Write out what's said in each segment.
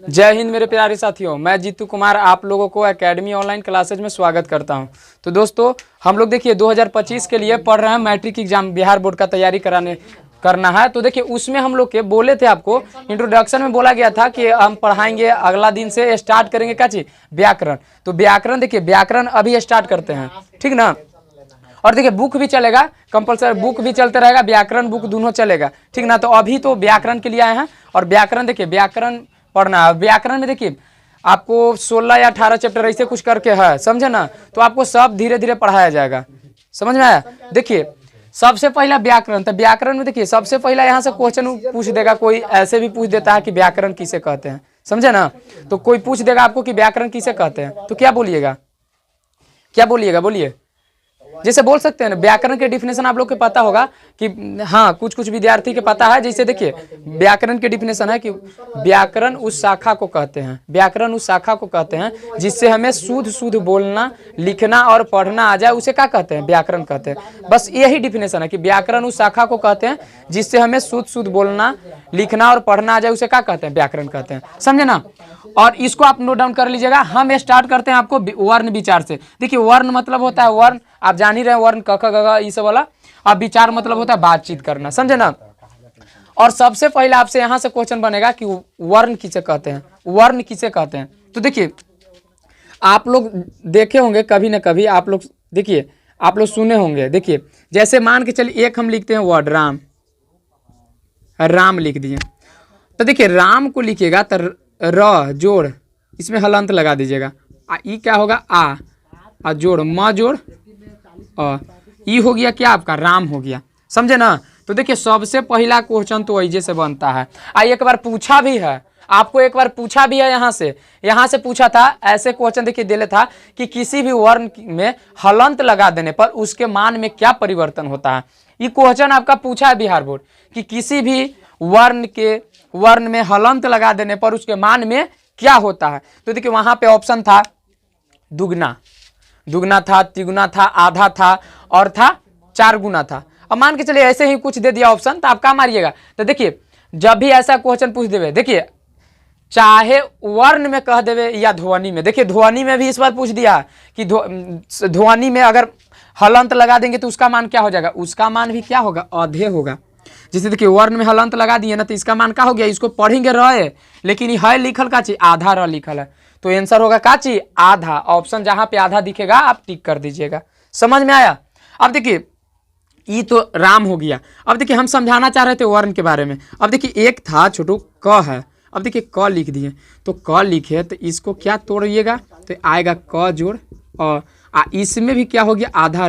जय हिंद मेरे प्यारे साथियों, मैं जीतू कुमार आप लोगों को एकेडमी ऑनलाइन क्लासेज में स्वागत करता हूं। तो दोस्तों हम लोग देखिए 2025 के लिए पढ़ रहे हैं, मैट्रिक एग्जाम बिहार बोर्ड का तैयारी करना है। तो देखिए उसमें हम लोग के बोले थे, आपको इंट्रोडक्शन में बोला गया था कि हम पढ़ाएंगे, अगला दिन से स्टार्ट करेंगे क्या चीज, व्याकरण। तो व्याकरण देखिए, व्याकरण अभी स्टार्ट करते हैं, ठीक ना। और देखिए बुक भी चलेगा, कंपलसरी बुक भी चलते रहेगा, व्याकरण बुक दोनों चलेगा, ठीक ना। तो अभी तो व्याकरण के लिए आए हैं और व्याकरण देखिए, व्याकरण पढ़ना है। व्याकरण में देखिए आपको 16 या 18 चैप्टर ऐसे कुछ करके है, समझे ना। तो आपको सब धीरे धीरे पढ़ाया जाएगा, समझ में आया। देखिए सबसे पहला व्याकरण, तो व्याकरण में देखिए सबसे पहला यहाँ से क्वेश्चन पूछ देगा, कोई ऐसे भी पूछ देता है कि व्याकरण किसे कहते हैं, समझे ना। तो कोई पूछ देगा आपको कि व्याकरण किसे कहते हैं, तो क्या बोलिएगा, क्या बोलिएगा, बोलिए। जैसे बोल सकते हैं ना, व्याकरण के डिफिनेशन आप लोग को पता होगा कि हाँ, कुछ कुछ विद्यार्थी के पता है। जैसे देखिए व्याकरण के डिफिनेशन है कि व्याकरण उस शाखा को कहते हैं, व्याकरण उस शाखा को कहते हैं जिससे हमें शुद्ध शुद्ध बोलना, लिखना और पढ़ना आ जाए, उसे क्या कहते हैं, व्याकरण कहते हैं। बस यही डिफिनेशन है कि व्याकरण उस शाखा को कहते हैं जिससे हमें शुद्ध शुद्ध बोलना, लिखना और पढ़ना आ जाए, उसे क्या कहते हैं, व्याकरण कहते हैं, समझे ना। और इसको आप नोट डाउन कर लीजिएगा। हम स्टार्ट करते हैं आपको वर्ण विचार से। देखिए वर्ण मतलब होता है, वर्ण आप जान ही रहे हैं, वर्ण क ख ग घ ये सब वाला। अब विचार मतलब होता है बातचीत करना, समझे ना। और सबसे पहले आपसे यहाँ से क्वेश्चन बनेगा कि वर्ण किसे कहते हैं, वर्ण किसे कहते हैं। तो देखिए आप लोग देखे होंगे कभी ना कभी, आप लोग देखिए, आप लोग सुने होंगे। देखिए जैसे मान के चलिए एक हम लिखते हैं वर्ड राम, राम लिख दिए। तो देखिए राम को लिखिएगा तो र जोड़, इसमें हलंत लगा दीजिएगा। ई क्या होगा, आ जोड़, म जोड़ ई हो गया क्या आपका, राम हो गया, समझे ना। तो देखिए सबसे पहला क्वेश्चन तो ऐसे से बनता है। एक बार पूछा भी है आपको, एक बार पूछा भी है, यहाँ से पूछा था। ऐसे क्वेश्चन देखिए दिले था कि किसी भी वर्ण में हलंत लगा देने पर उसके मान में क्या परिवर्तन होता है। ये क्वेश्चन आपका पूछा है बिहार बोर्ड कि किसी भी वर्ण में हलंत लगा देने पर उसके मान में क्या होता है। तो देखिए वहां पे ऑप्शन था दुगना, दुगना था, तिगुना था, आधा था और था 4 गुना था। अब मान के चलिए ऐसे ही कुछ दे दिया ऑप्शन, तो आप क्या मारिएगा। तो देखिए जब भी ऐसा क्वेश्चन पूछ देवे, देखिए चाहे वर्ण में कह देवे या ध्वनि में। देखिए ध्वनि में भी इस बार पूछ दिया कि ध्वनि में अगर हलंत लगा देंगे तो उसका मान क्या हो जाएगा, उसका मान भी क्या होगा, आधे होगा। जैसे देखिए वर्ण में हलंत लगा दिए ना, तो इसका मान क्या हो गया, इसको पढ़ेंगे रहे, लेकिन ये है लिखल का चीज, आधा र लिखल है, तो आंसर होगा का चीज, आधा। ऑप्शन जहां पे आधा दिखेगा आप टिक कर दीजिएगा, समझ में आया। अब देखिए ये तो राम हो गया। अब देखिए हम समझाना चाह रहे थे वर्ण के बारे में। अब देखिए एक था छोटू क है, अब देखिए क लिख दिए, तो क लिखे तो इसको क्या तोड़िएगा, तो आएगा क जोड़ और इसमें भी क्या हो गया, आधा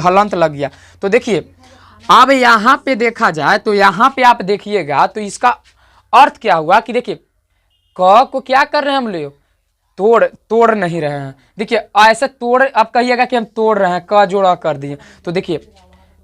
हलंत लग गया। तो देखिए अब यहाँ पे देखा जाए तो यहाँ पे आप देखिएगा तो इसका अर्थ क्या हुआ कि देखिए क को क्या कर रहे हैं हम लोग, तोड़ नहीं रहे हैं। देखिए ऐसे तोड़, आप कहिएगा कि हम तोड़ रहे हैं, क जोड़ा कर दिए। तो देखिए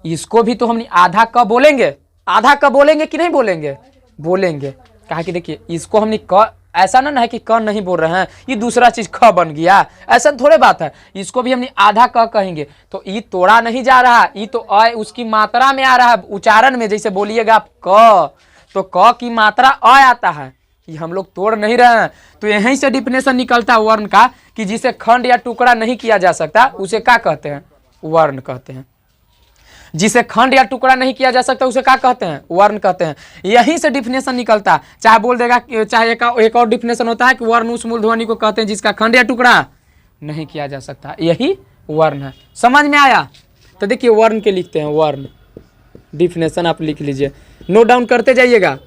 इसको भी तो हम आधा क बोलेंगे, आधा क बोलेंगे कि नहीं बोलेंगे, बोलेंगे। कहा कि देखिए इसको हमने क, ऐसा ना है कि क नहीं बोल रहे हैं, ये दूसरा चीज ख बन गया, ऐसा थोड़े बात है। इसको भी हमने आधा क कहेंगे, तो ये तोड़ा नहीं जा रहा, ये तो अ उसकी मात्रा में आ रहा है, उच्चारण में। जैसे बोलिएगा आप क, तो क की मात्रा अ आता है, ये हम लोग तोड़ नहीं रहे हैं। तो यहीं से डिफिनेशन निकलता है वर्ण का कि जिसे खंड या टुकड़ा नहीं किया जा सकता उसे क्या कहते हैं, वर्ण कहते हैं। जिसे खंड या टुकड़ा नहीं किया जा सकता उसे क्या कहते हैं, वर्ण कहते हैं। यहीं से डिफिनेशन निकलता है। चाहे बोल देगा, चाहे एक और डिफिनेशन होता है कि वर्ण उस मूल ध्वनि को कहते हैं जिसका खंड या टुकड़ा नहीं किया जा सकता, यही वर्ण है। समझ में आया। तो देखिए वर्ण के लिखते हैं, वर्ण डिफिनेशन आप लिख लीजिए, नोट डाउन करते जाइएगा।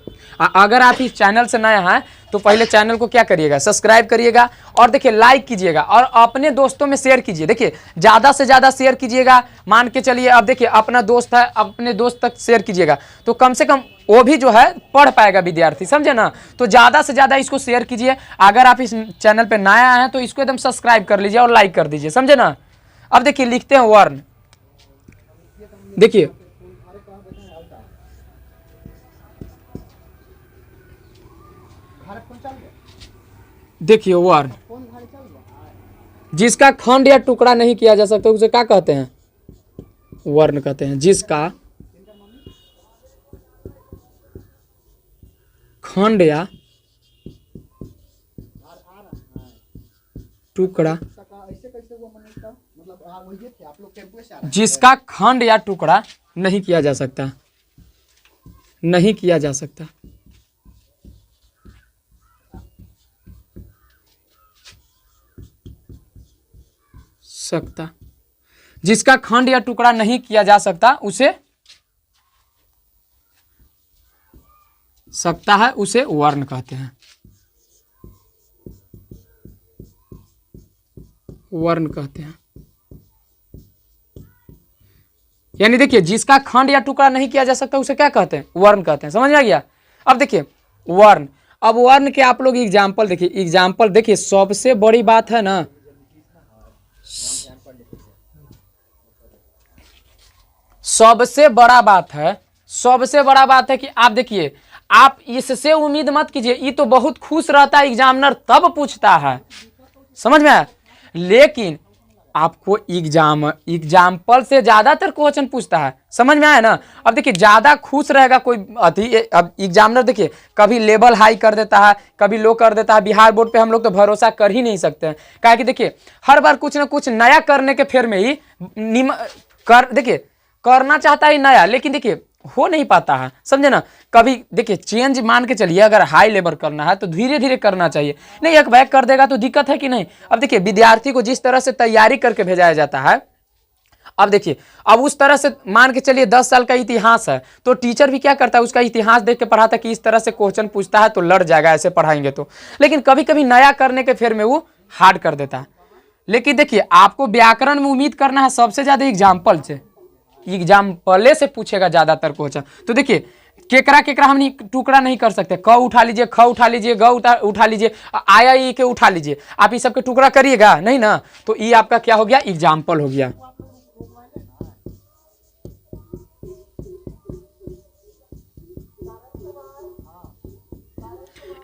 अगर आप इस चैनल से नए हैं तो पहले चैनल को क्या करिएगा, सब्सक्राइब करिएगा और देखिए लाइक कीजिएगा और अपने दोस्तों में शेयर कीजिए। देखिए ज़्यादा से ज़्यादा शेयर कीजिएगा। मान के चलिए अब देखिए अपना दोस्त है, अपने दोस्त तक शेयर कीजिएगा, तो कम से कम वो भी जो है पढ़ पाएगा विद्यार्थी, समझे ना। तो ज़्यादा से ज़्यादा इसको शेयर कीजिए। अगर आप इस चैनल पर नया हैं तो इसको एकदम सब्सक्राइब कर लीजिए और लाइक कर दीजिए, समझे ना। अब देखिए लिखते हैं वर्ण। देखिए देखिए वर्ण जिसका खंड या टुकड़ा नहीं किया जा सकता उसे क्या कहते हैं, वर्ण कहते हैं। जिसका खंड या टुकड़ा जिसका खंड या टुकड़ा नहीं किया जा सकता, नहीं किया जा सकता। सकता, जिसका खंड या टुकड़ा नहीं किया जा सकता उसे सकता है, उसे वर्ण कहते हैं, वर्ण कहते हैं। यानी देखिए जिसका खंड या टुकड़ा नहीं किया जा सकता उसे क्या कहते हैं, वर्ण कहते हैं। समझ में आ गया। अब देखिए वर्ण, अब वर्ण के आप लोग एग्जाम्पल देखिए, एग्जाम्पल देखिए, सबसे बड़ी बात है ना, सबसे बड़ा बात है, सबसे बड़ा बात है कि आप देखिए, आप इससे उम्मीद मत कीजिए, ये तो बहुत खुश रहता है एग्जामिनर तब पूछता है, समझ में आया। लेकिन आपको एग्जाम्पल से ज्यादातर क्वेश्चन पूछता है, समझ में आया ना। अब देखिए ज्यादा खुश रहेगा कोई अब एग्जामिनर देखिए कभी लेवल हाई कर देता है, कभी लो कर देता है। बिहार बोर्ड पे हम लोग तो भरोसा कर ही नहीं सकते हैं, क्या कि देखिए हर बार कुछ ना कुछ नया करने के फेर में ही देखिए करना चाहता है नया, लेकिन देखिए हो नहीं पाता है, समझे ना। कभी देखिए चेंज मान के चलिए, अगर हाई लेवल करना है तो धीरे धीरे करना चाहिए, नहीं एक बैग कर देगा तो दिक्कत है कि नहीं। अब देखिए विद्यार्थी को जिस तरह से तैयारी करके भेजाया जाता है, अब देखिए अब उस तरह से मान के चलिए 10 साल का इतिहास है तो टीचर भी क्या करता है, उसका इतिहास देख के पढ़ाता है कि इस तरह से क्वेश्चन पूछता है तो लड़ जाएगा ऐसे पढ़ाएंगे तो। लेकिन कभी कभी नया करने के फेर में वो हार्ड कर देता है। लेकिन देखिए आपको व्याकरण में उम्मीद करना है सबसे ज्यादा एग्जाम्पल से, एग्जाम्पल से पूछेगा ज्यादातर क्वेश्चन। तो देखिए केकरा केकरा हम टुकड़ा नहीं कर सकते, क उठा लीजिए, ख उठा लीजिए, ग उठा लीजिए, आया ई के उठा लीजिए, आप इस सब के टुकड़ा करिएगा नहीं ना, तो ये आपका क्या हो गया, एग्जाम्पल हो गया।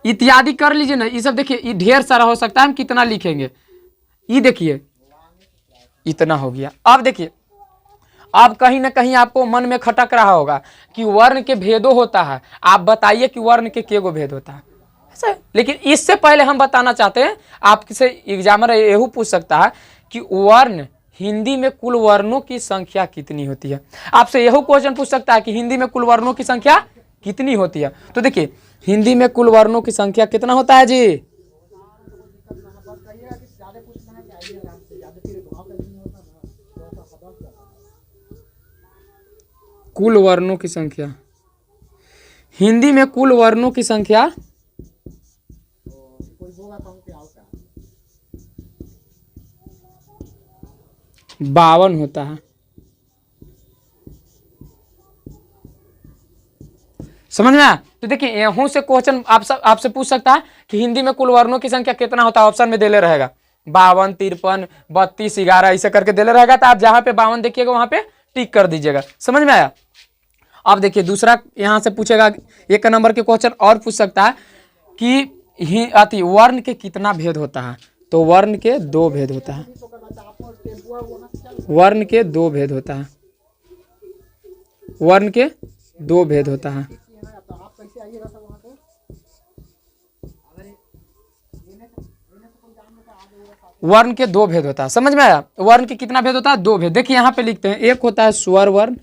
इत्यादि कर लीजिए ना, ये सब देखिए ये ढेर सारा हो सकता है, हम कितना लिखेंगे, ये देखिए इतना हो गया। अब देखिए अब कहीं ना कहीं आपको मन में खटक रहा होगा कि वर्ण के भेदों होता है, आप बताइए कि वर्ण के केगो भेद होता है ऐसा। लेकिन इससे पहले हम बताना चाहते हैं, आपसे एग्जामिनर यही पूछ सकता है कि वर्ण हिंदी में कुल वर्णों की संख्या कितनी होती है। आपसे यही क्वेश्चन पूछ सकता है कि हिंदी में कुल वर्णों की संख्या कितनी होती है। तो देखिए हिंदी में कुल वर्णों की संख्या कितना होता है जी, कुल वर्णों की संख्या, हिंदी में कुल वर्णों की संख्या 52 होता है। समझ में आया। तो देखिए यहों से क्वेश्चन आपसे पूछ सकता है कि हिंदी में कुल वर्णों की संख्या कितना होता है, ऑप्शन में देले रहेगा 52, 53, 32, 11 ऐसे करके देले रहेगा। तो आप जहां पे 52 देखिएगा वहां पे टिक कर दीजिएगा। समझ में आया। अब देखिए दूसरा यहां से पूछेगा, एक नंबर के क्वेश्चन और पूछ सकता है कि वर्ण के कितना भेद होता है। तो वर्ण के 2 भेद होता है, वर्ण के 2 भेद होता है, वर्ण के 2 भेद होता है। वर्ण के 2 भेद होता है। समझ में आया। वर्ण के कितना भेद होता है, 2 भेद। देखिए यहाँ पे लिखते हैं, एक होता है स्वर वर्ण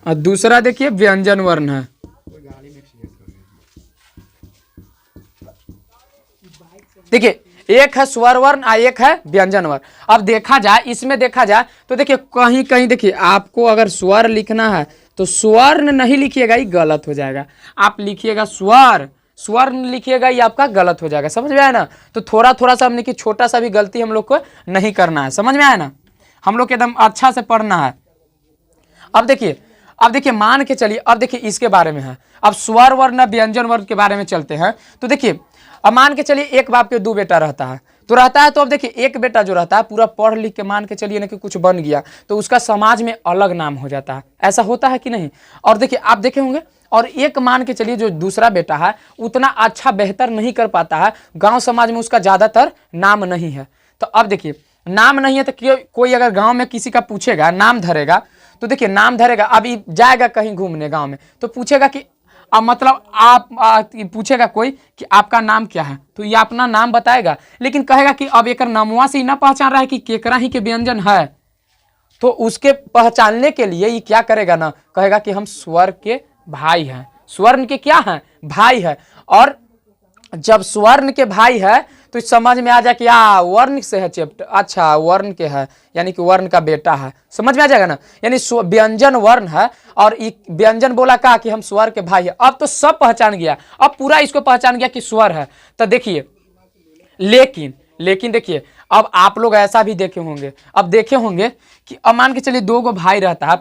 और दूसरा देखिए व्यंजन वर्ण है। देखिए एक है स्वर वर्ण और एक है व्यंजन वर्ण। अब देखा जाए, इसमें देखा जाए तो देखिए कहीं कहीं देखिए आपको अगर स्वर लिखना है तो स्वर्ण नहीं लिखिएगा, ये गलत हो जाएगा। आप लिखिएगा स्वर, स्वर्ण लिखिएगा, ये आपका गलत हो जाएगा। समझ में आया ना। तो थोड़ा थोड़ा सा हमने कि छोटा सा भी गलती हम लोग को नहीं करना है। समझ में आया ना। हम लोग एकदम अच्छा से पढ़ना है। अब देखिए मान के चलिए, अब देखिए इसके बारे में है। अब स्वर वर्ण व्यंजन वर्ण के बारे में चलते हैं। तो देखिए अब मान के चलिए एक बाप के 2 बेटा रहता है, तो अब देखिए एक बेटा जो रहता है पूरा पढ़ लिख के मान के चलिए ना कि कुछ बन गया, तो उसका समाज में अलग नाम हो जाता है। ऐसा होता है कि नहीं। और देखिए आप देखे होंगे, और एक मान के चलिए जो दूसरा बेटा है उतना अच्छा बेहतर नहीं कर पाता है, गांव समाज में उसका ज्यादातर नाम नहीं है। तो अब देखिए नाम नहीं है तो कोई अगर गांव में किसी का पूछेगा, नाम धरेगा, तो देखिए नाम धरेगा, अभी जाएगा कहीं घूमने गांव में, तो पूछेगा कि अब मतलब आप पूछेगा कोई कि आपका नाम क्या है, तो ये अपना नाम बताएगा, लेकिन कहेगा कि अब एक नामुआ से ही ना पहचान रहा है कि केकरा ही के व्यंजन है, तो उसके पहचानने के लिए ये क्या करेगा ना, कहेगा कि हम स्वर के भाई हैं, स्वर्ण के क्या हैं, भाई है। और जब स्वर्ण के भाई है तो समझ में आ जाए कि वर्ण से है चैप्टर, अच्छा वर्ण के है, यानी कि वर्ण का बेटा है, समझ में आ जाएगा ना। यानी व्यंजन वर्ण है और व्यंजन बोला कहा कि हम स्वर के भाई है। अब तो सब पहचान गया, अब पूरा इसको पहचान गया कि स्वर है। तो देखिए लेकिन देखिए, अब आप लोग ऐसा भी देखे होंगे, अब देखे होंगे कि अब मान के चलिए दो गो भाई रहता है,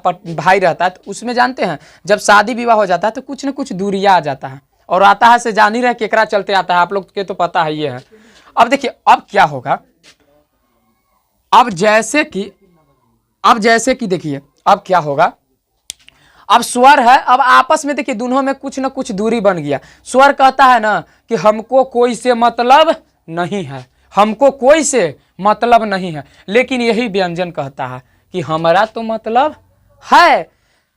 तो उसमें जानते हैं जब शादी विवाह हो जाता है तो कुछ न कुछ दूरिया आ जाता है, और आता है से जान ही रहे केकरा चलते आता है, आप लोग के तो पता है ये है। अब देखिए अब क्या होगा, अब जैसे कि देखिए अब क्या होगा, अब स्वर है, अब आपस में देखिए दोनों में कुछ न कुछ दूरी बन गया। स्वर कहता है ना कि हमको कोई से मतलब नहीं है, हमको कोई से मतलब नहीं है, लेकिन यही व्यंजन कहता है कि हमारा तो मतलब है,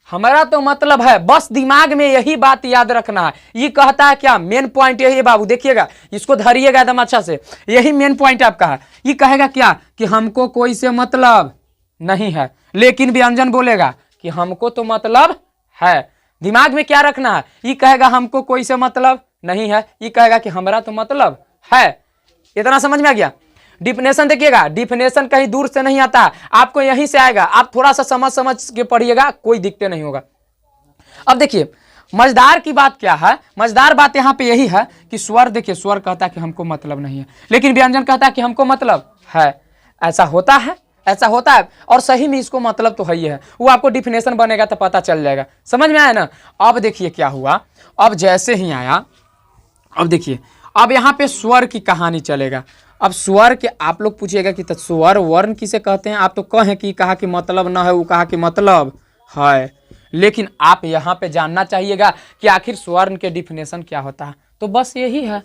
हमारा तो मतलब है। बस दिमाग में यही बात याद रखना है। ये कहता है क्या, मेन पॉइंट यही है बाबू, देखिएगा इसको धरिएगा एकदम अच्छा से, यही मेन पॉइंट आपका है। ये कहेगा क्या कि हमको कोई से मतलब नहीं है, लेकिन व्यंजन बोलेगा कि हमको तो मतलब है। दिमाग में क्या रखना है, ये कहेगा हमको कोई से मतलब नहीं है, ये कहेगा कि हमारा तो मतलब है। इतना समझ में आ गया। डिफिनेशन देखिएगा, डिफिनेशन कहीं दूर से नहीं आता, आपको यहीं से आएगा। आप थोड़ा सा समझ के पढ़िएगा, कोई दिक्कत नहीं होगा। अब देखिए मजेदार की बात क्या है, मजेदार बात यहाँ पे यही है कि स्वर, देखिए स्वर कहता है कि हमको मतलब नहीं है, लेकिन व्यंजन कहता है कि हमको मतलब है। ऐसा होता है, ऐसा होता है, और सही में इसको मतलब तो है ही है। वो आपको डिफिनेशन बनेगा तो पता चल जाएगा, समझ में आया ना। अब देखिए क्या हुआ, अब जैसे ही आया, अब देखिए अब यहाँ पे स्वर की कहानी चलेगा। अब स्वर के आप लोग पूछिएगा कि तो स्वर वर्ण किसे कहते हैं, आप तो कहें कि कहा कि मतलब ना है, वो कहा कि मतलब है, लेकिन आप यहाँ पे जानना चाहिएगा कि आखिर स्वर्ण के डिफिनेशन क्या होता है। तो बस यही है,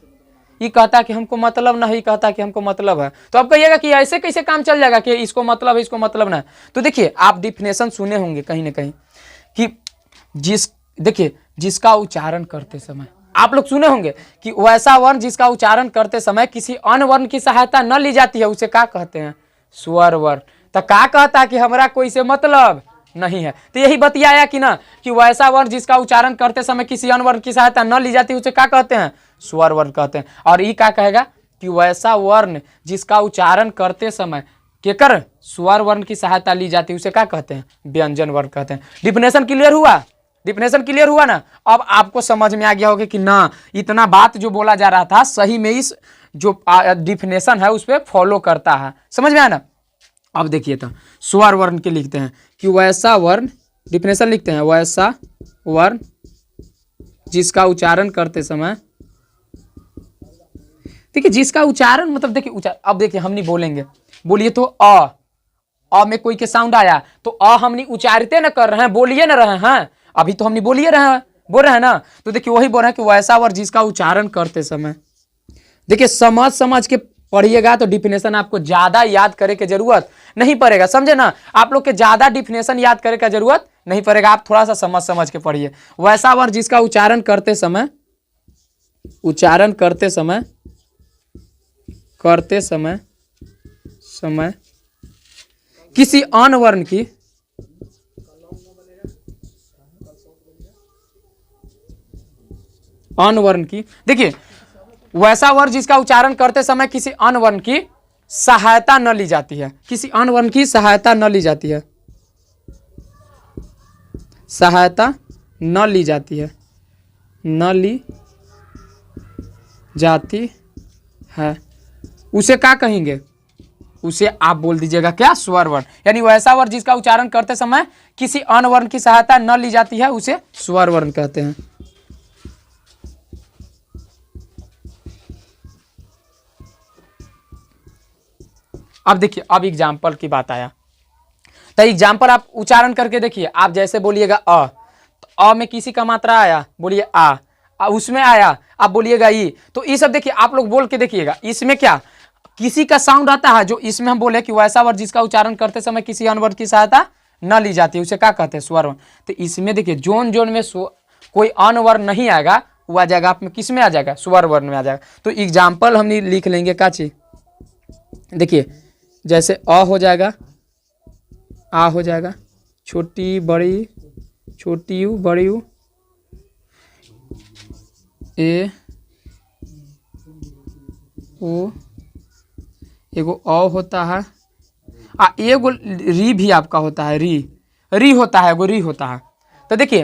ये कहता है कि हमको मतलब ना है, ये कहता है कि हमको मतलब है। तो आप कहिएगा कि ऐसे कैसे काम चल जाएगा कि इसको मतलब है, इसको मतलब ना है। तो देखिए आप डिफिनेशन सुने होंगे कहीं ना कहीं कि देखिए जिसका उच्चारण करते समय आप लोग सुने होंगे कि वैसा वर्ण जिसका उच्चारण करते समय किसी अन्य वर्ण की सहायता न ली जाती है, उसे क्या कहते हैं, स्वर वर्ण। तो क्या कहता है कि हमारा कोई से मतलब नहीं है। तो यही बतियाया कि ना कि वैसा वर्ण जिसका उच्चारण करते समय किसी अन्य वर्ण की सहायता न ली जाती, उसे क्या कहते हैं, स्वर वर्ण कहते हैं। और ये क्या कहेगा कि वैसा वर्ण जिसका उच्चारण करते समय केकर स्वर वर्ण की सहायता ली जाती, उसे क्या कहते हैं, व्यंजन वर्ण कहते हैं। डिफिनेशन क्लियर हुआ, डिफिनेशन क्लियर हुआ ना। अब आपको समझ में आ गया होगा कि ना इतना बात जो बोला जा रहा था सही में इस जो डिफिनेशन है उस पर फॉलो करता है, समझ में आया ना। अब देखिए तो स्वर वर्ण के लिखते हैं कि वैसा वर्ण, डिफिनेशन लिखते हैं, वैसा वर्ण जिसका उच्चारण करते समय, देखिए जिसका उच्चारण मतलब देखिए उच्चारण, अब देखिए हम नहीं बोलेंगे, बोलिए तो अ में कोई के साउंड आया तो हम नहीं उच्चारते ना कर रहे हैं, बोलिए ना रहे हैं, अभी तो हम नहीं बोलिए रहे हैं, बोल रहे हैं ना। तो देखिए वही बोल रहे हैं कि वैसा वर्ण जिसका उच्चारण करते समय, देखिए समझ के पढ़िएगा तो डिफिनेशन आपको ज्यादा याद करे की जरूरत नहीं पड़ेगा, समझे ना। आप लोग के ज्यादा डिफिनेशन याद करे का जरूरत नहीं पड़ेगा, आप थोड़ा सा समझ के पढ़िए। वैसा वर्ण जिसका उच्चारण करते समय किसी अन्य वर्ण की देखिए वैसा वर्ण जिसका उच्चारण करते समय किसी अन्य वर्ण की सहायता न ली जाती है, किसी अन्य वर्ण की सहायता न ली जाती है, सहायता न ली जाती है, न ली जाती है, उसे क्या कहेंगे, उसे आप बोल दीजिएगा क्या, स्वर वर्ण। यानी वैसा वर्ण जिसका उच्चारण करते समय किसी अन्य वर्ण की सहायता न ली जाती है उसे स्वर वर्ण कहते हैं। अब देखिए अब एग्जाम्पल की बात आया, तो एग्जाम्पल आप उच्चारण करके देखिए। आप जैसे बोलिएगा तो अ में किसी का मात्रा आया, बोलिए आ, उसमें आया आप बोलिएगा ई। तो ये सब देखिए आप लोग बोल के देखिएगा, इसमें क्या किसी का साउंड आता है, जो इसमें हम बोले कि वैसा वर्ण जिसका उच्चारण करते समय किसी अन्य वर्ण की सहायता न ली जाती है उसे क्या कहते हैं, स्वर वर्ण। तो इसमें देखिए जोन जोन में कोई अन वर्ण नहीं आएगा, वो आ जाएगा आप में किस में आ जाएगा, स्वर वर्ण में आ जाएगा। तो एग्जाम्पल हम लिख लेंगे का चीज, देखिए जैसे अ हो जाएगा, आ हो जाएगा, छोटी बड़ी, छोटी यू बड़ी यू, ए ओ, एगो अ होता है, एगो री भी आपका होता है, री होता है, एगो री होता है। तो देखिए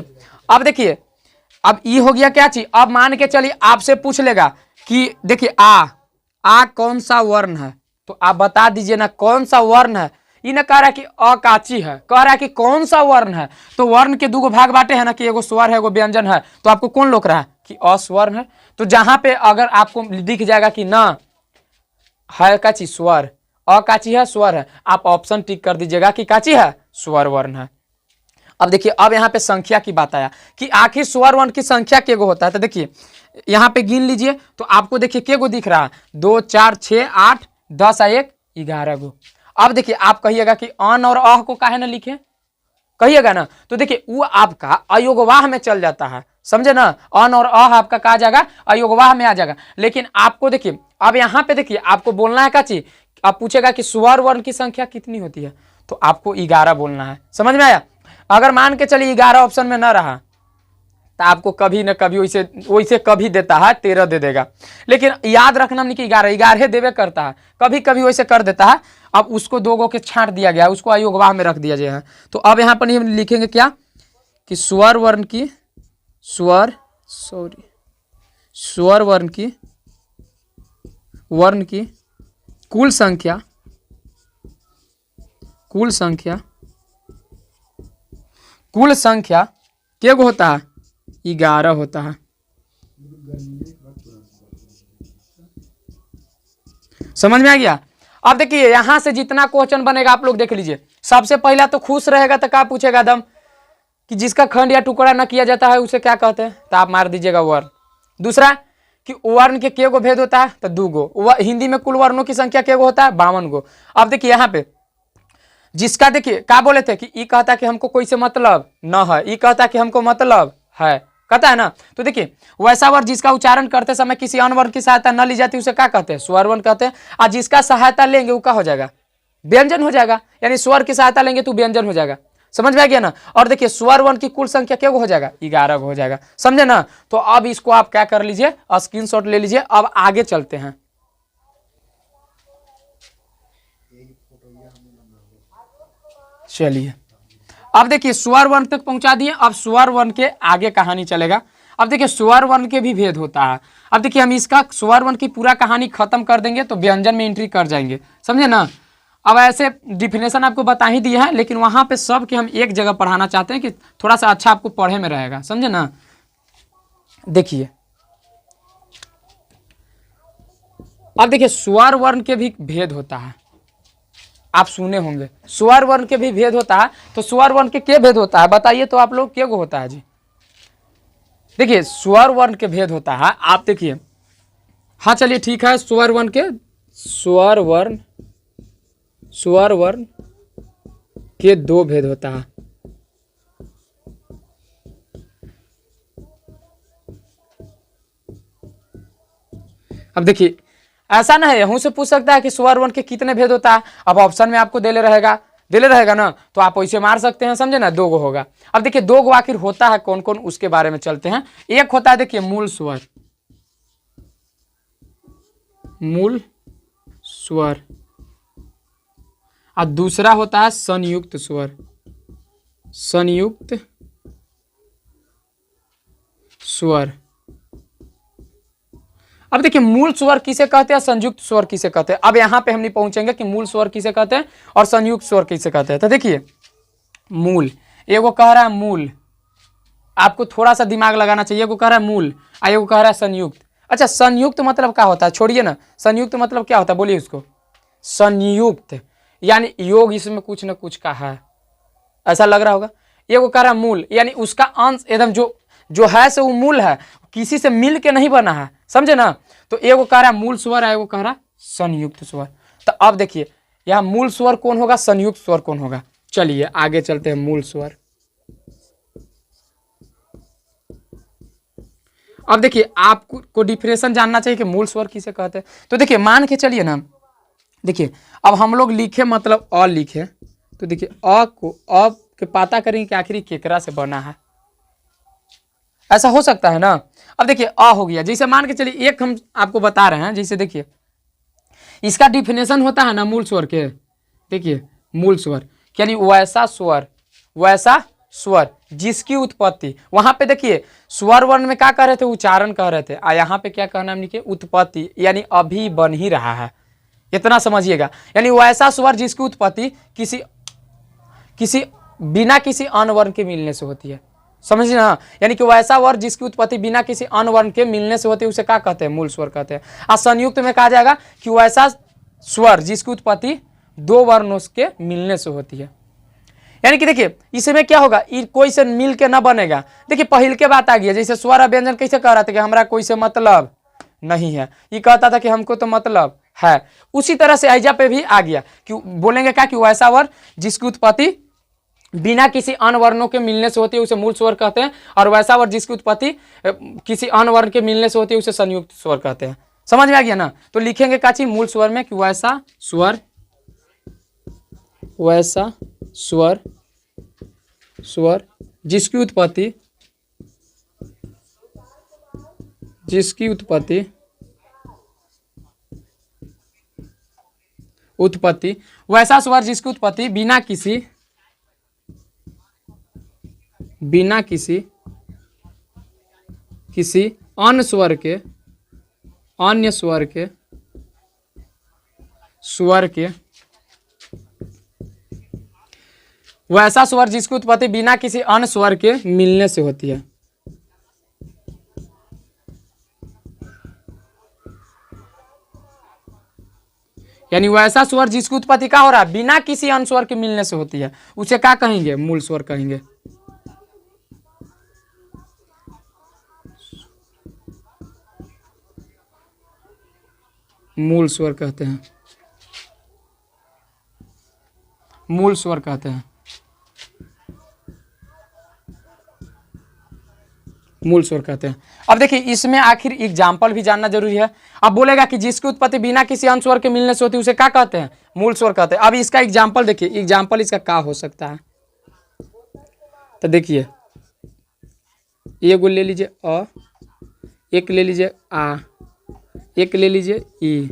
अब ई हो गया क्या चीज। अब मान के चलिए आपसे पूछ लेगा कि देखिए आ कौन सा वर्ण है, तो आप बता दीजिए ना कौन सा वर्ण है। ये ना कह रहा है कि अकाची है, कह रहा है कि कौन सा वर्ण है। तो वर्ण के दो भाग बांटे हैं ना, कि एगो स्वर है एगो व्यंजन है, तो आपको कौन लोग रहा है कि अस्वर्ण है। तो जहां पे अगर आपको दिख जाएगा कि ना है काची स्वर, अकाची है स्वर है, आप ऑप्शन टिक कर दीजिएगा कि काची है, स्वर वर्ण है। अब देखिए अब यहाँ पे संख्या की बात आया कि आखिर स्वर वर्ण की संख्या के गो होता है। तो देखिए यहाँ पे गिन लीजिए, तो आपको देखिए के गो दिख रहा है, 2 4 6 8 10 1 11 गो। अब देखिए आप कहिएगा कि अन और अह को काहे ना लिखे, कहिएगा ना, तो देखिए वो आपका अयोगवाह में चल जाता है, समझे ना। अन और अह आपका कहा जाएगा अयोगवाह में आ जाएगा। लेकिन आपको देखिए अब यहाँ पे देखिए आपको बोलना है क्या चीज, आप पूछेगा कि स्वर वर्ण की संख्या कितनी होती है, तो आपको 11 बोलना है। समझ में आया। अगर मान के चलिए 11 ऑप्शन में ना रहा, तो आपको कभी ना कभी वैसे कभी देता है 13 दे देगा। लेकिन याद रखना नहीं कि 11 देवे करता है, कभी कभी वैसे कर देता है। अब उसको 2 गो के छांट दिया गया, उसको अयोगवाह में रख दिया गया है। तो अब यहाँ पर हम लिखेंगे क्या कि स्वर वर्ण की वर्ण की कुल संख्या क्या होता है, 11 होता है। समझ में आ गया। अब देखिए यहां से जितना क्वेश्चन बनेगा आप लोग देख लीजिए। सबसे पहला तो खुश रहेगा तो क्या पूछेगा दम कि जिसका खंड या टुकड़ा न किया जाता है उसे क्या कहते हैं, तो आप मार दीजिएगा वर्ण। दूसरा कि वर्ण के गो भेद होता है, तो 2 गो। हिंदी में कुल वर्णों की संख्या के गो होता है, 52 गो। अब देखिए यहाँ पे जिसका देखिए क्या बोले थे कि ई कहता कि हमको कोई से मतलब न है, ई कहता कि हमको मतलब है, कहता है ना। तो देखिए वैसा वर्ण जिसका उच्चारण करते समय किसी अन्य वर्ण की सहायता न ली जाती उसे क्या कहते हैं, स्वर वर्ण कहते हैं। और जिसका सहायता लेंगे वो क्या हो जाएगा, व्यंजन हो जाएगा। यानी स्वर की सहायता लेंगे तो व्यंजन हो जाएगा। समझ में आ गया ना। और देखिए स्वर वर्ण की कुल संख्या क्या हो जाएगा, 11 हो जाएगा। समझे ना। तो अब इसको आप क्या कर लीजिए, स्क्रीनशॉट ले लीजिए। अब आगे चलते हैं। चलिए अब देखिए स्वर वर्ण तक पहुंचा दिए। अब स्वर वर्ण के आगे कहानी चलेगा। अब देखिए स्वर वर्ण के भी भेद होता है। अब देखिए हम इसका स्वर वर्ण की पूरा कहानी खत्म कर देंगे तो व्यंजन में एंट्री कर जाएंगे, समझे ना। अब ऐसे डिफिनेशन आपको बता ही दिया है, लेकिन वहां पे सब के हम एक जगह पढ़ाना चाहते हैं कि थोड़ा सा अच्छा आपको पढ़े में रहेगा, समझे ना। देखिए अब देखिए स्वर वर्ण के भी भेद होता है, आप सुने होंगे स्वर वर्ण के भी भेद होता है। तो स्वर वर्ण के क्या भेद होता है बताइए तो आप लोग क्या होता है जी। देखिए स्वर वर्ण के भेद होता है, आप देखिए। हाँ चलिए ठीक है, स्वर वर्ण के 2 भेद होता है। अब देखिए ऐसा ना है यहूं से पूछ सकता है कि स्वर वर्ण के कितने भेद होता है। अब ऑप्शन में आपको देले रहेगा ना, तो आप वैसे मार सकते हैं, समझे ना। 2 गो होगा। अब देखिए 2 गो आखिर होता है कौन कौन, उसके बारे में चलते हैं। एक होता है देखिए मूल स्वर, और दूसरा होता है संयुक्त स्वर। अब देखिए मूल स्वर किसे कहते हैं, संयुक्त स्वर किसे कहते हैं। अब यहां पे हम नहीं पहुंचेंगे कि मूल स्वर किसे कहते हैं और संयुक्त स्वर किसे कहते हैं। तो देखिए मूल, एगो कह रहा है मूल, आपको थोड़ा सा दिमाग लगाना चाहिए। एगो कह रहा है मूल, एगो कह रहा है संयुक्त। अच्छा संयुक्त मतलब क्या होता है, छोड़िए ना। संयुक्त मतलब क्या होता है बोलिए उसको। संयुक्त यानी योग इसमें कुछ ना कुछ का है, ऐसा लग रहा होगा। एगो कह रहा है मूल यानी उसका अंश एकदम जो है से वो मूल है, किसी से मिल के नहीं बना है, समझे ना। तो एगो कह रहा है मूल स्वर है, एगो कह रहा है संयुक्त स्वर। तो अब देखिए यहाँ मूल स्वर कौन होगा, संयुक्त स्वर कौन होगा। चलिए आगे चलते हैं। मूल स्वर अब देखिए आपको डिफिनेशन जानना चाहिए कि मूल स्वर किसे कहते हैं। तो देखिए मान के चलिए ना, देखिए अब हम लोग लिखे मतलब अ लिखे, तो देखिए अ को अ के पता करेंगे कि आखिर केकरा से बना है, ऐसा हो सकता है ना। अब देखिए अ हो गया, जैसे मान के चलिए एक हम आपको बता रहे हैं, जैसे देखिए इसका डिफिनेशन होता है ना मूल स्वर के, देखिए मूल स्वर यानी वैसा स्वर जिसकी उत्पत्ति, वहां पे देखिए स्वर वर्ण में क्या कह रहे थे, उच्चारण कह रहे थे, और यहाँ पे क्या कहना हमने कि उत्पत्ति, यानी अभी बन ही रहा है, इतना समझिएगा। यानी वैसा स्वर जिसकी उत्पत्ति किसी किसी बिना किसी अन्य वर्ण के मिलने से होती है, समझिए ना। यानी कि वैसा वर्ण जिसकी उत्पत्ति बिना किसी अन्य वर्ण के मिलने से होती है, उसे क्या कहते हैं, मूल स्वर कहते हैं। और संयुक्त में कहा जाएगा कि वैसा स्वर जिसकी उत्पत्ति दो वर्णों के मिलने से होती है। यानी कि देखिए इसमें क्या होगा, कोई से मिल के न बनेगा। देखिए पहल के बात आ गई है, जैसे स्वर और व्यंजन कैसे कह रहा था कि हमरा कोई से मतलब नहीं है, ये कहता था कि हमको तो मतलब है। उसी तरह से ऐजा पे भी आ गया कि बोलेंगे क्या कि वैसा वर्ण जिसकी उत्पत्ति बिना किसी अन्य वर्णों के मिलने से होती है उसे मूल स्वर कहते हैं, और वैसा वर्ण जिसकी उत्पत्ति किसी अन्य वर्ण के मिलने से होती है उसे संयुक्त स्वर कहते हैं। समझ में आ गया ना। तो लिखेंगे काची मूल स्वर में कि वैसा स्वर जिसकी उत्पत्ति वैसा स्वर जिसकी उत्पत्ति बिना किसी अन्य स्वर के वैसा स्वर जिसकी उत्पत्ति बिना किसी अन्य स्वर के मिलने से होती है। यानी वैसा स्वर जिसकी उत्पत्ति क्या हो रहा है, बिना किसी अन्य स्वर के मिलने से होती है, उसे क्या कहेंगे, मूल स्वर कहेंगे। मूल स्वर कहते हैं, मूल स्वर कहते हैं, मूल स्वर कहते हैं। अब देखिए इसमें आखिर एग्जाम्पल भी जानना जरूरी है। अब बोलेगा कि जिसकी उत्पत्ति बिना किसी अन्य स्वर के मिलने से होती है उसे क्या कहते हैं, मूल स्वर कहते हैं। अब इसका एग्जाम्पल देखिए, एग्जाम्पल इसका क्या हो सकता है। तो देखिए एगो ले लीजिए अ, एक ले लीजिए आ, एक ले लीजिए ई,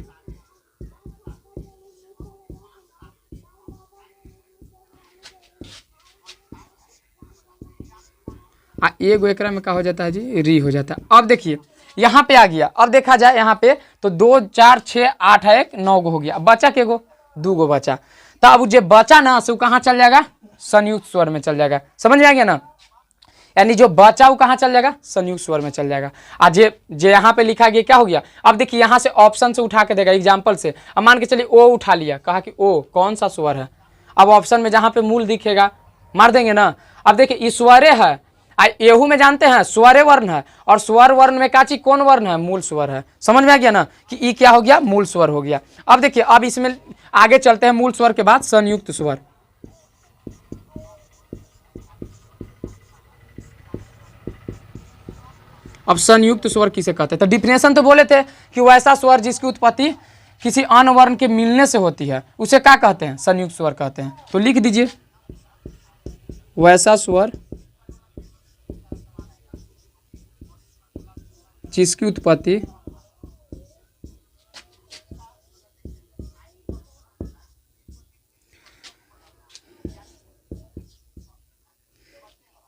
एगो एकरा में क्या हो जाता है जी, री हो जाता है। अब देखिए यहाँ पे आ गया, अब देखा जाए यहाँ पे तो 2 4 6 8 है 1 9 गो हो गया, बचा के गो 2 गो बचा। तो अब जो बचा ना सो कहाँ चल जाएगा, संयुक्त स्वर में चल जाएगा। समझ में आ गया ना। यानी जो बचा वो कहाँ चल जाएगा, संयुक्त स्वर में चल जाएगा। आज जे यहाँ पे लिखा गया क्या हो गया। अब देखिए यहाँ से ऑप्शन से उठा के देगा, एग्जाम्पल से। अब मान के चलिए ओ उठा लिया, कहा कि ओ कौन सा स्वर है। अब ऑप्शन में जहाँ पे मूल दिखेगा मार देंगे ना। अब देखिए ईश्वरे है, एहू में जानते हैं स्वरे वर्ण है, और स्वर वर्ण में काची कौन वर्ण है, मूल स्वर है। समझ में आ गया ना कि ई क्या हो गया, मूल स्वर हो गया। अब देखिए अब इसमें आगे चलते हैं, मूल स्वर के बाद संयुक्त स्वर। अब संयुक्त स्वर किसे कहते हैं। तो डिफिनेशन तो बोले थे कि वैसा स्वर जिसकी उत्पत्ति किसी अन्य वर्ण के मिलने से होती है उसे क्या कहते हैं, संयुक्त स्वर कहते हैं। तो लिख दीजिए वैसा स्वर जिसकी उत्पत्ति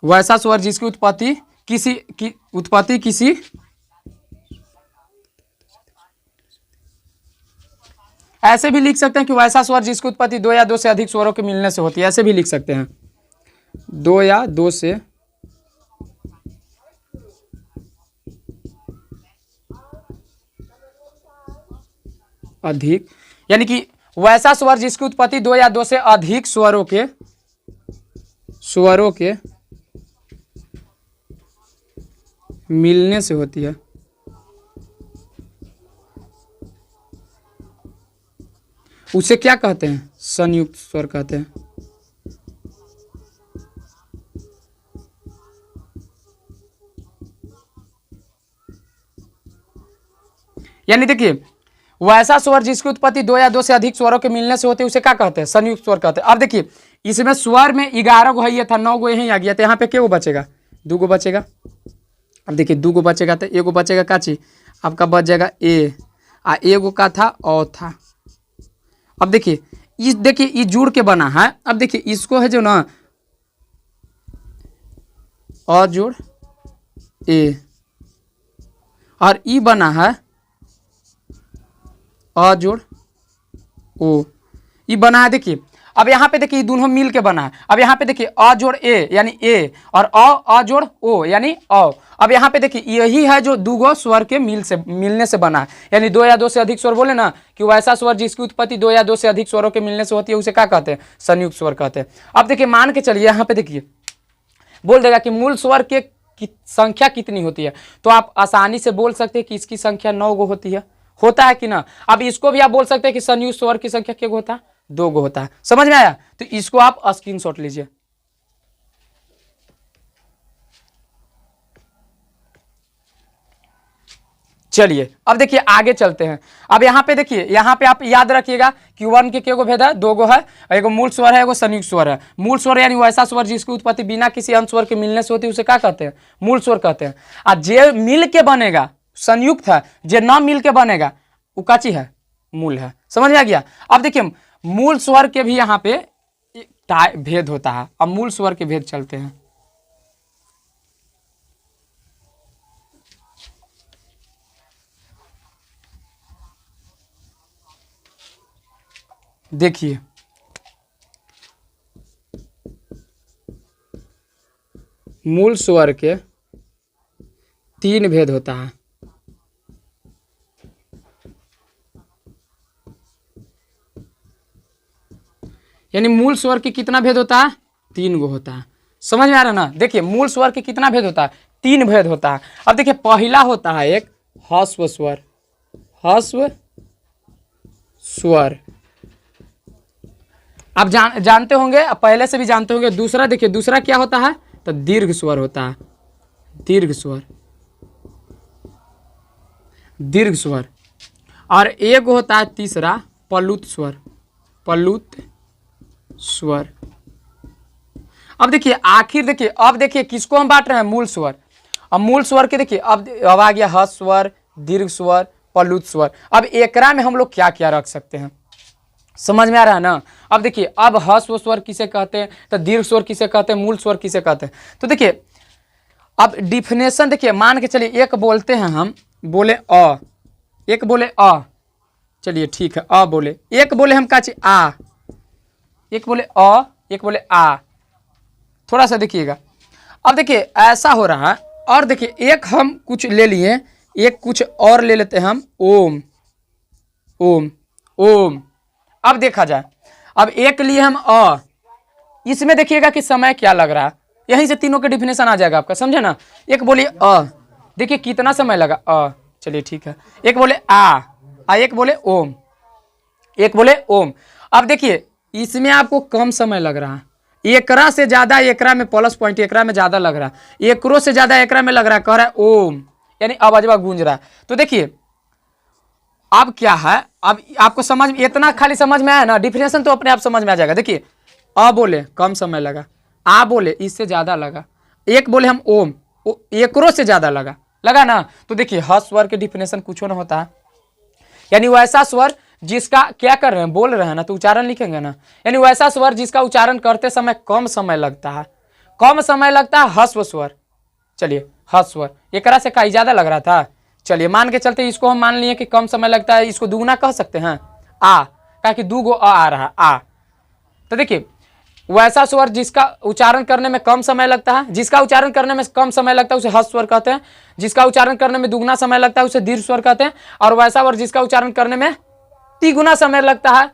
वैसा स्वर जिसकी उत्पत्ति किसी ऐसे भी लिख सकते हैं कि वैसा स्वर जिसकी उत्पत्ति 2 या 2 से अधिक स्वरों के मिलने से होती है, ऐसे भी लिख सकते हैं 2 या 2 से अधिक, यानी कि वैसा स्वर जिसकी उत्पत्ति 2 या 2 से अधिक स्वरों के मिलने से होती है, उसे क्या कहते हैं, संयुक्त स्वर कहते हैं। यानी देखिए वैसा स्वर जिसकी उत्पत्ति दो या दो से अधिक स्वरों के मिलने से होते हैं उसे क्या कहते हैं? संयुक्त स्वर कहते हैं। अब देखिए इसमें स्वर में 11 गो है, ये था 9 गो यहीं आ गया, तो यहाँ पे क्या बचेगा? 2 गो बचेगा। अब देखिए 2 गो बचेगा तो एगो बचेगा का चीज आपका बच जाएगा ए, आ एगो का था औ था। अब देखिए ये जुड़ के बना है। अब देखिए इसको है जो ना अ जोड़ ए, और ई बना है अ जोड़ ओ, ई बना है। देखिए अब यहाँ पे देखिए दोनों मिल के बना है। अब यहाँ पे देखिए अ जोड़ ए यानी ए, और अ जोड़ ओ यानी अ। अब यहाँ पे देखिए यही है जो 2 गो स्वर के मिलने से बना है, यानी 2 या 2 से अधिक स्वर बोले ना कि वैसा स्वर जिसकी उत्पत्ति 2 या 2 से अधिक स्वरों के मिलने से होती है उसे क्या कहते हैं? संयुक्त स्वर कहते हैं। अब देखिए मान के चलिए यहाँ पे देखिए बोल देगा कि मूल स्वर के संख्या कितनी होती है, तो आप आसानी से बोल सकते हैं कि इसकी संख्या 9 गो होती है, होता है कि ना। अब इसको भी आप बोल सकते हैं कि संयुक्त स्वर की संख्या क्या होता है? 2 गो होता है। समझ में आया? तो इसको आप स्क्रीनशॉट लीजिए। चलिए अब देखिए आगे चलते हैं। अब यहाँ पे देखिए, यहाँ पे आप याद रखिएगा कि 1 के गो भेद है? 2 गो है, एगो मूल स्वर है, एगो संयुक्त स्वर है। मूल स्वर यानी वैसा स्वर जिसकी उत्पत्ति बिना किसी अंश स्वर के मिलने से होती है उसे क्या कहते हैं? मूल स्वर कहते हैं। और जे मिल के बनेगा संयुक्त है, जे न मिल के बनेगा वो काची है? मूल है। समझ में आ गया? अब देखिए मूल स्वर के भी यहाँ पे भेद होता है। अब मूल स्वर के भेद चलते हैं। देखिए मूल स्वर के 3 भेद होता है। यानी मूल स्वर के कितना भेद होता है? 3 गो होता है। समझ में आ रहा है ना? देखिए मूल स्वर के कितना भेद होता है? 3 भेद होता है। अब देखिए पहला होता है एक ह्रस्व स्वर, ह्रस्व स्वर आप जानते होंगे, पहले से भी जानते होंगे। दूसरा देखिए, दूसरा क्या होता है? तो दीर्घ स्वर होता है, दीर्घ स्वर, दीर्घ स्वर। और एक होता है तीसरा प्लुत स्वर, प्लुत स्वर। अब देखिए आखिर देखिए, अब देखिए किसको हम बांट रहे हैं? मूल स्वर। अब मूल स्वर के देखिए अब आ गया ह्रस्व स्वर, दीर्घ स्वर, प्लुत स्वर। अब एकरा में हम लोग क्या क्या रख सकते हैं? समझ में आ रहा है ना? अब देखिए अब ह्रस्व स्वर किसे कहते हैं, तो दीर्घ स्वर किसे कहते हैं, मूल स्वर किसे कहते हैं। तो देखिए अब डिफिनेशन देखिए, मान के चलिए एक बोलते हैं हम, बोले अ, एक बोले अ, चलिए ठीक है अ बोले, एक बोले हम का चीज आ, एक बोले अ, एक बोले आ। थोड़ा सा देखिएगा। अब देखिए ऐसा हो रहा है, और देखिए एक हम कुछ ले लिए, एक कुछ और ले लेते हैं हम, ओम, ओम, ओम। अब देखा जाए, अब एक लिए हम अ, इसमें देखिएगा कि समय क्या लग रहा है, यहीं से तीनों के डिफिनेशन आ जाएगा आपका, समझे ना। एक बोलिए अ, देखिए कितना समय लगा अ, चलिए ठीक है। एक बोले आ, एक बोले ओम, एक बोले ओम। अब देखिए इसमें आपको कम समय लग रहा है, एकरा से ज्यादा एकरा में प्लस पॉइंट, एकरा में ज्यादा लग रहा है, एकरो से ज्यादा एकरा में लग रहा है, कह रहा है ओम, यानी आवाजवा गूंज रहा है। तो देखिए अब क्या है, अब आपको समझ में, इतना खाली समझ में आया ना, डिफिनेशन तो अपने आप समझ में आ जाएगा। देखिए अ बोले कम समय लगा, आ बोले इससे ज्यादा लगा, एक बोले हम ओम, एकरो से ज्यादा लगा, लगा ना। तो देखिए ह्रस्व स्वर के डिफिनेशन कुछ ना होता है, यानी वैसा स्वर जिसका क्या कर रहे हैं, बोल रहे हैं ना, तो उच्चारण लिखेंगे ना, यानी वैसा स्वर जिसका उच्चारण करते समय कम समय लगता है, कम समय लगता है, ह्रस्व स्वर। चलिए ह्रस्व स्वर, एकरा से कहीं ज्यादा लग रहा था, चलिए मान के चलते इसको हम मान लिए कि कम समय लगता है, इसको दुगुना कह सकते हैं आ, क्या कि 2 गो अ आ रहा आ। तो देखिए वैसा स्वर जिसका उच्चारण करने में कम समय लगता है, जिसका उच्चारण करने में कम समय लगता है उसे ह्रस्व स्वर कहते हैं, जिसका उच्चारण करने में दुगुना समय लगता है उसे दीर्घ स्वर कहते हैं, और वैसा स्वर जिसका उच्चारण करने में 3 गुना समय लगता है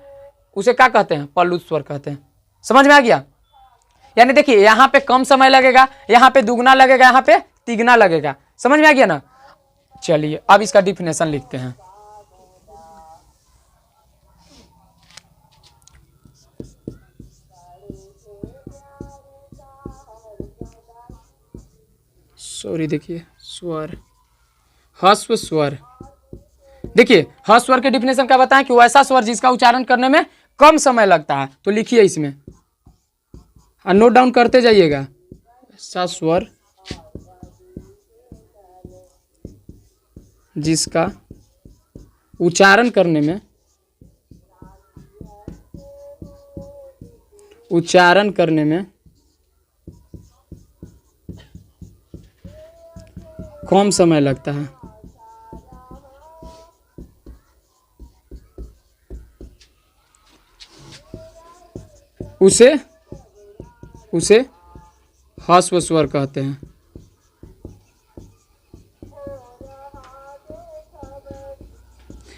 उसे क्या कहते हैं? प्लुत स्वर कहते हैं। समझ में आ गया? यानी देखिए यहाँ पे कम समय लगेगा, यहाँ पे दुगुना लगेगा, यहाँ पे तिगुना लगेगा। समझ में आ गया ना? चलिए अब इसका डिफिनेशन लिखते हैं। सॉरी देखिए स्वर, ह्रस्व स्वर देखिए ह स्वर के डिफिनेशन क्या बताएं कि वैसा स्वर जिसका उच्चारण करने में कम समय लगता है। तो लिखिए इसमें, नोट डाउन करते जाइएगा। ऐसा स्वर जिसका उच्चारण करने में कम समय लगता है। उसे ह्रस्व स्वर कहते हैं।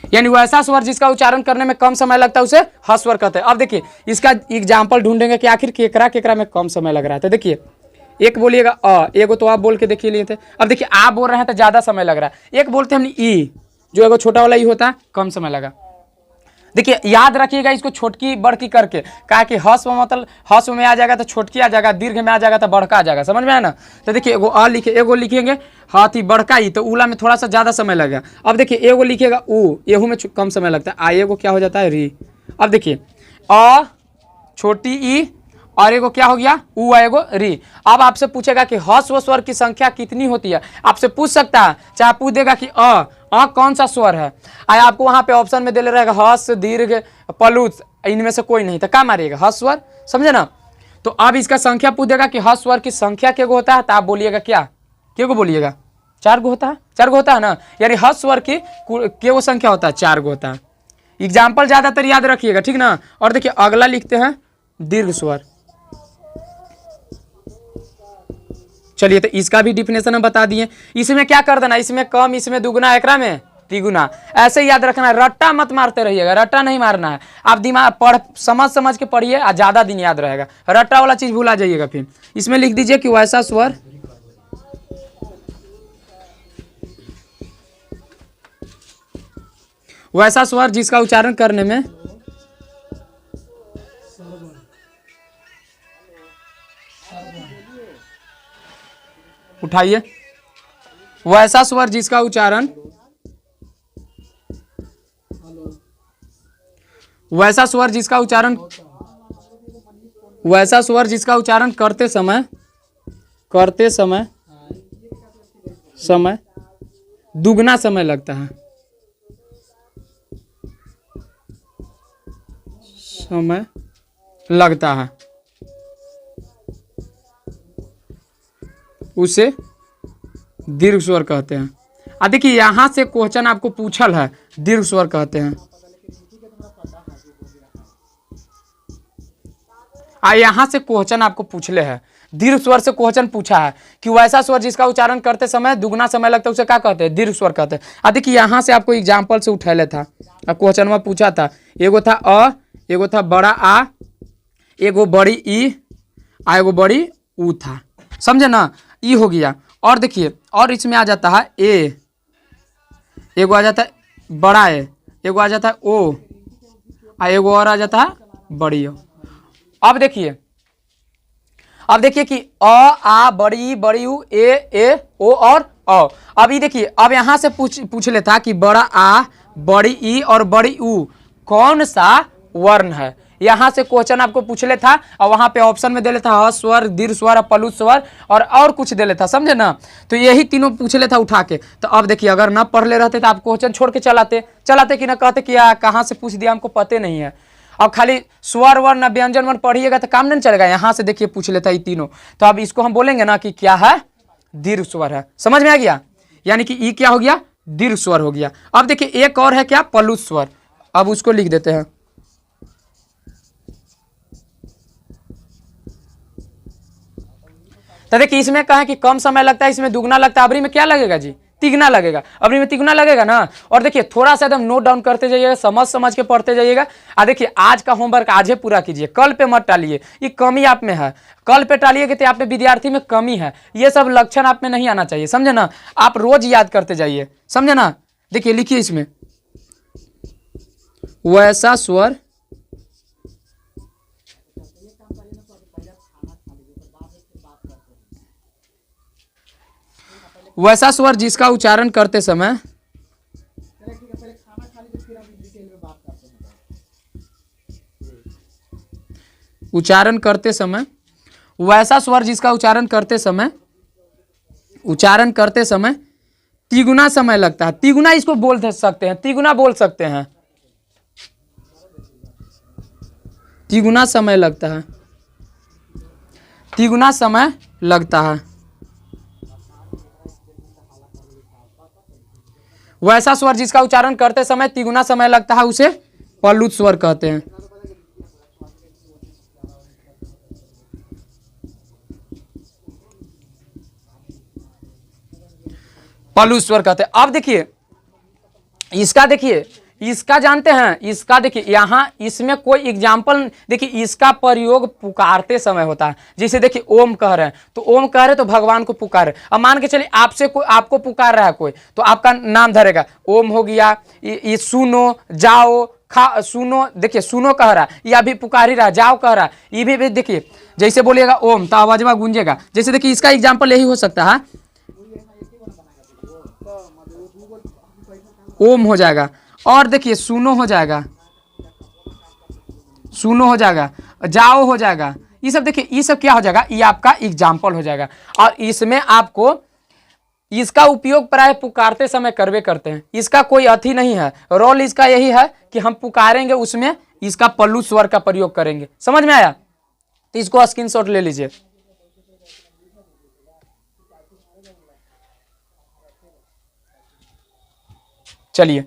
यानी वैसा स्वर जिसका उच्चारण करने में कम समय लगता है उसे ह्रस्व स्वर कहते हैं। अब देखिए इसका एग्जाम्पल ढूंढेंगे कि आखिर केकरा केकरा में कम समय लग रहा है। तो देखिए एक बोलिएगा अ, एगो तो आप बोल के देखिए लिए थे। अब देखिए आप बोल रहे हैं तो ज्यादा समय लग रहा है। एक बोलते हैं हमने ई, जो एगो छोटा वाला ई होता है, कम समय लगा। देखिए याद रखिएगा इसको छोटकी बड़की करके, कहा कि ह्रस्व मतलब ह्रस्व में आ जाएगा तो छोटकी आ जाएगा, दीर्घ में आ जाएगा तो बड़का आ जाएगा। समझ में आया ना। तो देखिए एगो अ लिखे, एगो लिखेंगे हाथी बड़का ई, तो उला में थोड़ा सा ज्यादा समय लगेगा। अब देखिए एगो लिखिएगा ऊ, एहू में कम समय लगता है। आ एगो क्या हो जाता है री। अब देखिए अ छोटी ई और एगो क्या हो गया ऊ, एगो री। अब आपसे पूछेगा कि ह्रस्व स्वर की संख्या कितनी होती है, आपसे पूछ सकता है। चाहे पूछ देगा कि अ कौन सा स्वर है, आया आपको वहां पे ऑप्शन में दे ले रहेगा ह्रस्व दीर्घ प्लुत, इनमें से कोई नहीं, तो क्या मारिएगा ह्रस्व स्वर। समझे ना। तो अब इसका संख्या पूछ देगा कि ह्रस्व स्वर की संख्या के गो होता है, तो आप बोलिएगा क्या, के गो बोलिएगा, 4 गो होता है। 4 गो होता है ना, यानी ह्रस्व स्वर की के गो संख्या होता है, 4 गो होता है। एग्जाम्पल ज्यादातर याद रखिएगा, ठीक ना। और देखिए अगला लिखते हैं दीर्घ स्वर। चलिए तो इसका भी डिफिनेशन हम बता दिए। इसमें क्या कर देना, इसमें कम, इसमें दुगुना, एकरा में तिगुना, ऐसे याद रखना है। रट्टा मत मारते रहिएगा, रट्टा नहीं मारना है। आप दिमाग पढ़ समझ के पढ़िए, ज्यादा दिन याद रहेगा। रट्टा वाला चीज भूला जाइएगा। फिर इसमें लिख दीजिए कि वैसा स्वर जिसका उच्चारण करने में उठाइए, वैसा स्वर जिसका उच्चारण करते समय दुगना समय लगता है। उसे दीर्घ स्वर कहते हैं। देखिए यहां से क्वेश्चन आपको पूछल है, दीर्घ स्वर कहते हैं। यहां से क्वेश्चन आपको पूछले है, दीर्घ स्वर से क्वेश्चन पूछा है कि वैसा स्वर जिसका उच्चारण करते समय दुगना समय लगता है उसे क्या कहते हैं, दीर्घ स्वर कहते हैं। देखिए यहां से आपको एग्जाम्पल से उठैले था, क्वेश्चन में पूछा था। एगो था अ, एगो था बड़ा आ, एगो बड़ी ई, एगो बड़ी ऊ था। समझे ना, ई हो गया। और देखिए और इसमें आ जाता है ए, एगो आ जाता है बड़ा ए, एगो आ जाता है ओ, एगो और आ जाता है बड़ी ओ। अब देखिए कि अ आ बड़ी बड़ी ऊ ए ओ और अ। अब ये देखिए, अब यहां से पूछ लेता कि बड़ा आ बड़ी ई और बड़ी ऊ कौन सा वर्ण है। यहां से क्वेश्चन आपको पूछ ले था, और वहां पे ऑप्शन में दे लेता ह्रस्व स्वर, दीर्घ स्वर, प्लुत स्वर और कुछ दे लेता। समझे ना। तो यही तीनों पूछ लेता उठा के। तो अब देखिए अगर ना पढ़ ले रहते तो आप क्वेश्चन छोड़ के चलाते कि ना, कहते कि कहां से पूछ दिया, हमको पते नहीं है। अब खाली स्वर वर्ण व्यंजन वर्ण पढ़िएगा तो काम नहीं चलेगा। यहां से देखिए पूछ लेता है तीनों। तो अब इसको हम बोलेंगे ना कि क्या है, दीर्घ स्वर है। समझ में आ गया। यानी कि ई क्या हो गया, दीर्घ स्वर हो गया। अब देखिए एक और है क्या, प्लुत स्वर। अब उसको लिख देते हैं। तो देखिए इसमें कहा कि कम समय लगता है, इसमें दुगना लगता है, अबरी में क्या लगेगा जी, तिगना लगेगा। अबरी में तिगुना लगेगा ना। और देखिए थोड़ा सा एकदम नोट डाउन करते जाइएगा, समझ के पढ़ते जाइएगा। देखिए आज का होमवर्क आज ही पूरा कीजिए, कल पे मत टालिए। ये कमी आप में है, कल पे टालिएगा तो आप में विद्यार्थी में कमी है। ये सब लक्षण आप में नहीं आना चाहिए। समझे ना। आप रोज याद करते जाइए। समझे ना। देखिए लिखिए इसमें, वैसा स्वर जिसका उच्चारण करते समय उच्चारण करते समय, वैसा स्वर जिसका उच्चारण करते समय तिगुना समय लगता है। तिगुना इसको बोल सकते हैं, तिगुना बोल सकते हैं, तिगुना समय लगता है, तिगुना समय लगता है। वैसा स्वर जिसका उच्चारण करते समय तिगुना समय लगता है उसे पल्लुत स्वर कहते हैं। पल्लुत स्वर कहते हैं। अब देखिए इसका जानते हैं, इसका देखिए यहाँ इसमें कोई एग्जाम्पल, देखिए इसका प्रयोग पुकारते समय होता है। जैसे देखिए ओम कह रहे हैं तो ओम कह रहे तो भगवान को पुकार रहे। अब मान के चलिए आपसे कोई आपको पुकार रहा है कोई, तो आपका नाम धरेगा, ओम हो गया, ये सुनो, जाओ, खा, सुनो, देखिए सुनो कह रहा है, या भी पुकार ही रहा, जाओ कह रहा है, ये भी देखिए जैसे बोलिएगा ओम तो आवाज में गूंजेगा। जैसे देखिए इसका एग्जाम्पल यही हो सकता है, ओम हो जाएगा, और देखिए सुनो हो जाएगा, सुनो हो जाएगा, जाओ हो जाएगा। ये सब देखिए ये सब क्या हो जाएगा, ये आपका एग्जाम्पल हो जाएगा। और इसमें आपको इसका उपयोग प्राय पुकारते समय करवे करते हैं। इसका कोई अथी नहीं है, रोल इसका यही है कि हम पुकारेंगे उसमें इसका पल्लू स्वर का प्रयोग करेंगे। समझ में आया? तो इसको स्क्रीनशॉट ले लीजिए। चलिए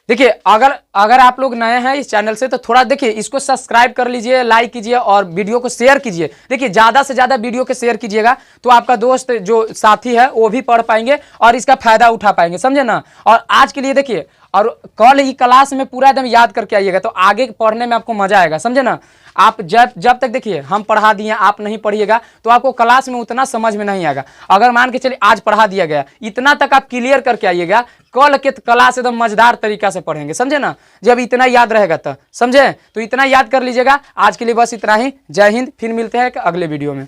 देखिए अगर आप लोग नए हैं इस चैनल से तो थोड़ा देखिए इसको सब्सक्राइब कर लीजिए, लाइक कीजिए और वीडियो को शेयर कीजिए। देखिए ज़्यादा से ज़्यादा वीडियो को शेयर कीजिएगा तो आपका दोस्त जो साथी है वो भी पढ़ पाएंगे और इसका फायदा उठा पाएंगे, समझे ना। और आज के लिए देखिए, और कल ही क्लास में पूरा एकदम याद करके आइएगा तो आगे पढ़ने में आपको मजा आएगा, समझे ना। आप जब तक देखिए हम पढ़ा दिए आप नहीं पढ़िएगा तो आपको क्लास में उतना समझ में नहीं आएगा। अगर मान के चलिए आज पढ़ा दिया गया, इतना तक आप क्लियर करके आइएगा, कल के क्लास एकदम मजेदार तरीका से पढ़ेंगे, समझे ना। जब इतना याद रहेगा तो समझे, तो इतना याद कर लीजिएगा। आज के लिए बस इतना ही। जय हिंद, फिर मिलते हैं अगले वीडियो में।